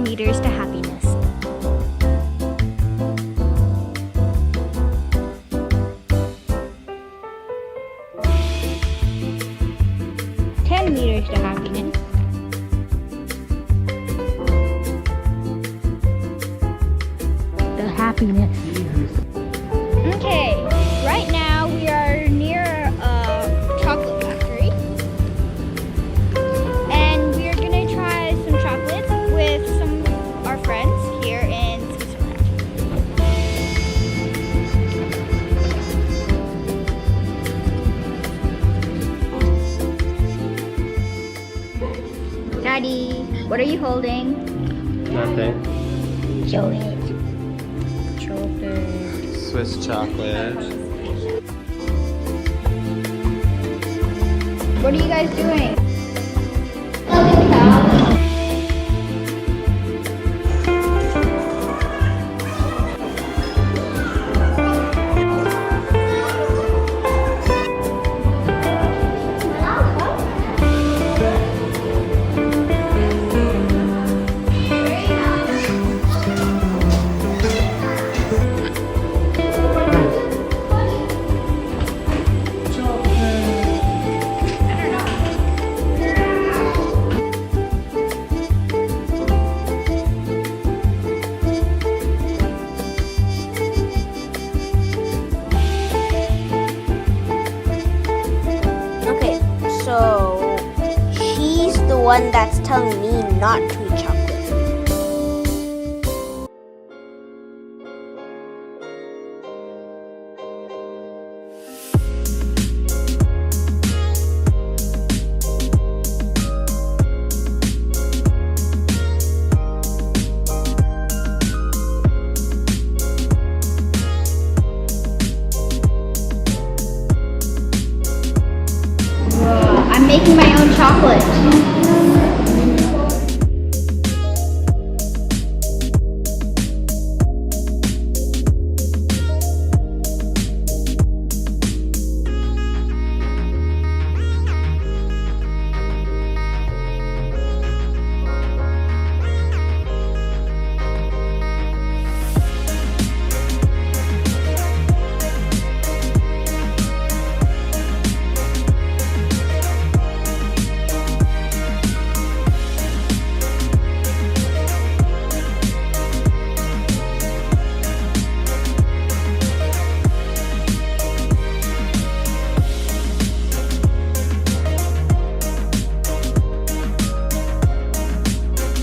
meters to happiness. Meters to happiness. The happiness. Okay, right now we are near a chocolate factory, and we are gonna try some chocolates with some of our friends here in Switzerland. Daddy, what are you holding? Nothing. Show it. Chocolate. Swiss chocolate. What are you guys doing? So she's the one that's telling me not to